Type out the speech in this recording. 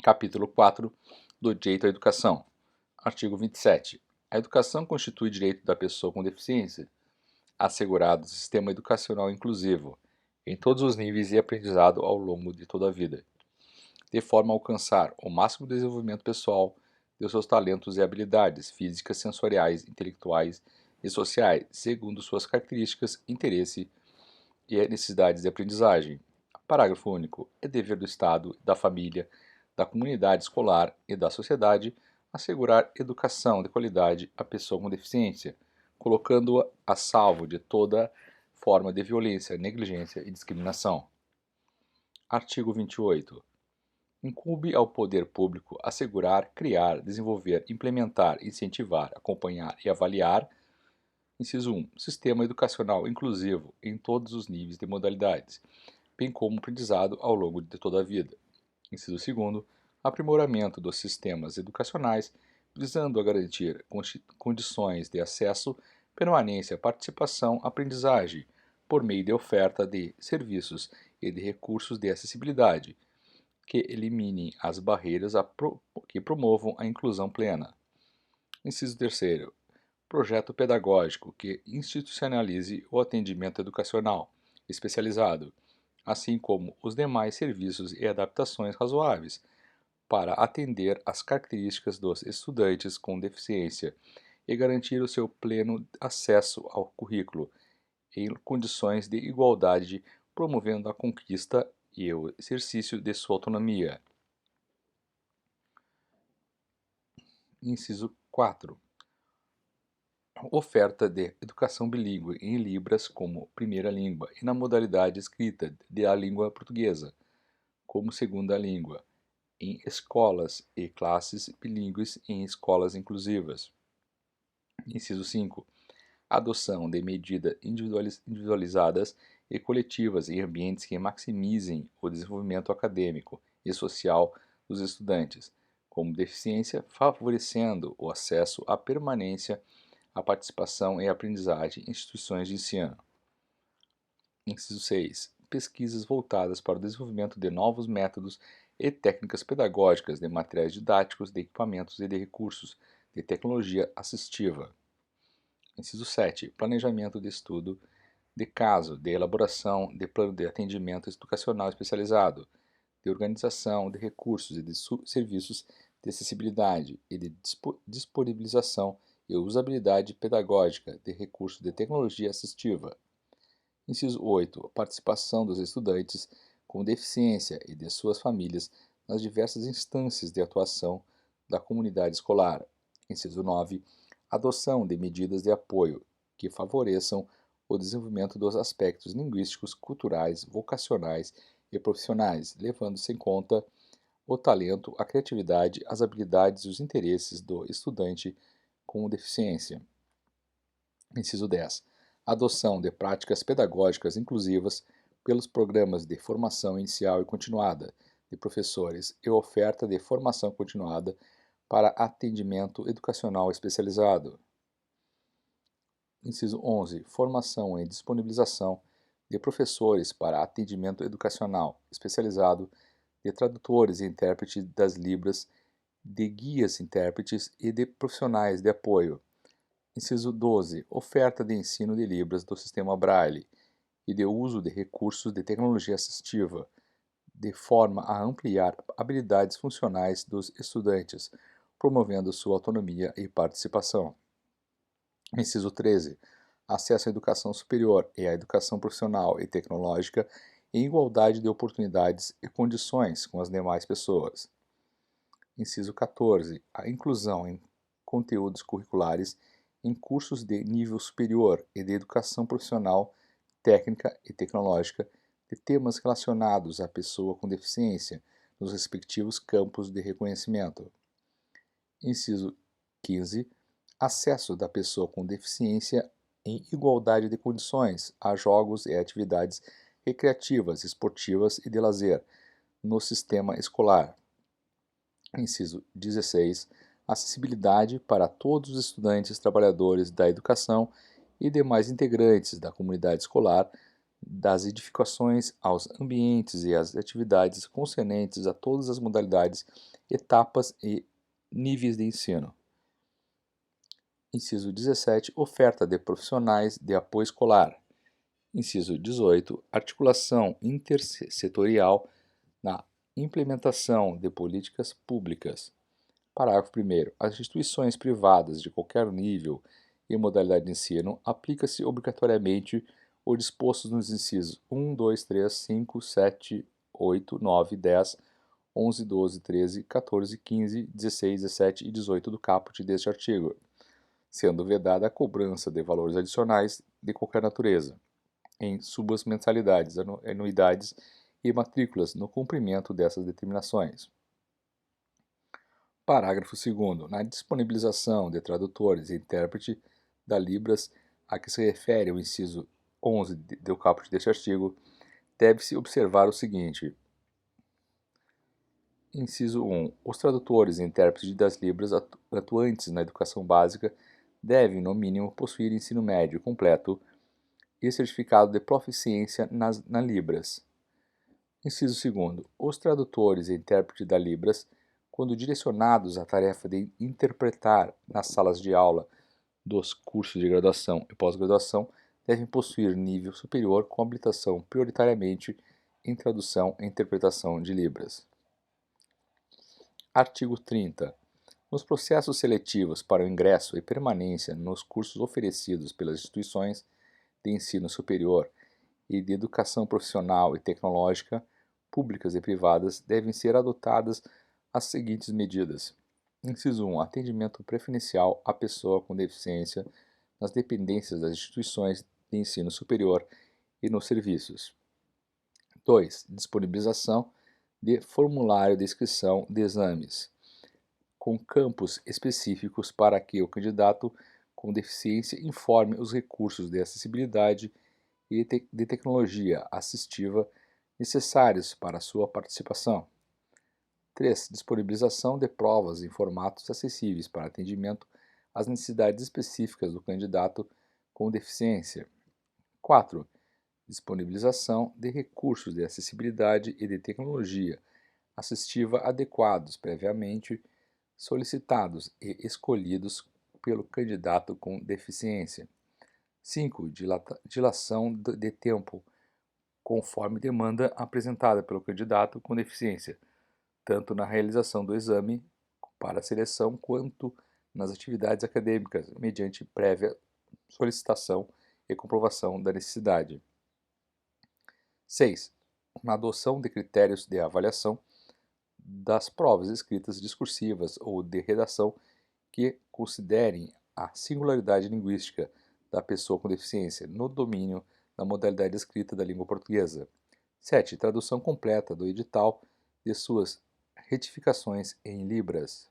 Capítulo 4 do Direito à Educação. Artigo 27. A educação constitui direito da pessoa com deficiência, assegurado sistema educacional inclusivo, em todos os níveis e aprendizado ao longo de toda a vida, de forma a alcançar o máximo desenvolvimento pessoal de seus talentos e habilidades físicas, sensoriais, intelectuais e sociais, segundo suas características, interesse e necessidades de aprendizagem. Parágrafo único. É dever do Estado, da família, da comunidade escolar e da sociedade assegurar educação de qualidade à pessoa com deficiência, colocando-a a salvo de toda forma de violência, negligência e discriminação. Artigo 28. Incumbe ao poder público assegurar, criar, desenvolver, implementar, incentivar, acompanhar e avaliar. Inciso 1. Sistema educacional inclusivo em todos os níveis de modalidades, bem como aprendizado ao longo de toda a vida. Inciso 2. Aprimoramento dos sistemas educacionais, visando a garantir condições de acesso, permanência, participação, aprendizagem, por meio de oferta de serviços e de recursos de acessibilidade, que eliminem as barreiras que promovam a inclusão plena. Inciso 3. Projeto pedagógico que institucionalize o atendimento educacional especializado, assim como os demais serviços e adaptações razoáveis, para atender às características dos estudantes com deficiência e garantir o seu pleno acesso ao currículo em condições de igualdade, promovendo a conquista e o exercício de sua autonomia. Inciso 4. Oferta de educação bilíngue em Libras como primeira língua e na modalidade escrita da língua portuguesa como segunda língua, em escolas e classes bilíngues em escolas inclusivas. Inciso 5. Adoção de medidas individualizadas e coletivas em ambientes que maximizem o desenvolvimento acadêmico e social dos estudantes com deficiência, favorecendo o acesso à permanência, a participação e a aprendizagem em instituições de ensino. Inciso 6. Pesquisas voltadas para o desenvolvimento de novos métodos e técnicas pedagógicas, de materiais didáticos, de equipamentos e de recursos de tecnologia assistiva. Inciso 7. Planejamento de estudo de caso, de elaboração de plano de atendimento educacional especializado, de organização de recursos e de serviços de acessibilidade e de disponibilização e usabilidade pedagógica de recursos de tecnologia assistiva. Inciso 8. Participação dos estudantes com deficiência e de suas famílias nas diversas instâncias de atuação da comunidade escolar. Inciso 9. Adoção de medidas de apoio que favoreçam o desenvolvimento dos aspectos linguísticos, culturais, vocacionais e profissionais, levando-se em conta o talento, a criatividade, as habilidades e os interesses do estudante com deficiência. Inciso 10. Adoção de práticas pedagógicas inclusivas pelos programas de formação inicial e continuada de professores e oferta de formação continuada para atendimento educacional especializado. Inciso 11. Formação e disponibilização de professores para atendimento educacional especializado, de tradutores e intérpretes das Libras, de guias intérpretes e de profissionais de apoio. Inciso 12. Oferta de ensino de Libras do sistema Braille e de uso de recursos de tecnologia assistiva, de forma a ampliar habilidades funcionais dos estudantes, promovendo sua autonomia e participação. Inciso 13. Acesso à educação superior e à educação profissional e tecnológica em igualdade de oportunidades e condições com as demais pessoas. Inciso 14. A inclusão em conteúdos curriculares em cursos de nível superior e de educação profissional, técnica e tecnológica de temas relacionados à pessoa com deficiência nos respectivos campos de reconhecimento. Inciso 15. Acesso da pessoa com deficiência em igualdade de condições a jogos e atividades recreativas, esportivas e de lazer no sistema escolar. Inciso 16. Acessibilidade para todos os estudantes trabalhadores da educação e demais integrantes da comunidade escolar das edificações aos ambientes e às atividades concernentes a todas as modalidades, etapas e níveis de ensino. Inciso 17. Oferta de profissionais de apoio escolar. Inciso 18. Articulação intersetorial na implementação de políticas públicas. Parágrafo 1º. As instituições privadas de qualquer nível e modalidade de ensino aplica-se obrigatoriamente o disposto nos incisos 1, 2, 3, 5, 7, 8, 9, 10, 11, 12, 13, 14, 15, 16, 17 e 18 do caput deste artigo, sendo vedada a cobrança de valores adicionais de qualquer natureza, em suas mensalidades, anuidades e matrículas no cumprimento dessas determinações. Parágrafo 2º. Na disponibilização de tradutores e intérprete da Libras a que se refere o inciso 11 do caput deste artigo, deve-se observar o seguinte. Inciso 1. Os tradutores e intérpretes das Libras atuantes na educação básica devem, no mínimo, possuir ensino médio completo e certificado de proficiência na Libras. Inciso 2º. Os tradutores e intérpretes da Libras, quando direcionados à tarefa de interpretar nas salas de aula dos cursos de graduação e pós-graduação, devem possuir nível superior com habilitação prioritariamente em tradução e interpretação de Libras. Artigo 30. Nos processos seletivos para o ingresso e permanência nos cursos oferecidos pelas instituições de ensino superior e de educação profissional e tecnológica, públicas e privadas, devem ser adotadas as seguintes medidas. Inciso 1. Atendimento preferencial à pessoa com deficiência nas dependências das instituições de ensino superior e nos serviços. 2. Disponibilização de formulário de inscrição de exames, com campos específicos para que o candidato com deficiência informe os recursos de acessibilidade e de tecnologia assistiva necessários para a sua participação. 3. Disponibilização de provas em formatos acessíveis para atendimento às necessidades específicas do candidato com deficiência. 4. Disponibilização de recursos de acessibilidade e de tecnologia assistiva adequados previamente solicitados e escolhidos pelo candidato com deficiência. 5. Dilação de tempo, conforme demanda apresentada pelo candidato com deficiência, tanto na realização do exame para seleção quanto nas atividades acadêmicas, mediante prévia solicitação e comprovação da necessidade. 6. Na adoção de critérios de avaliação das provas escritas discursivas ou de redação que considerem a singularidade linguística da pessoa com deficiência no domínio da modalidade escrita da língua portuguesa. 7. Tradução completa do edital de suas retificações em Libras.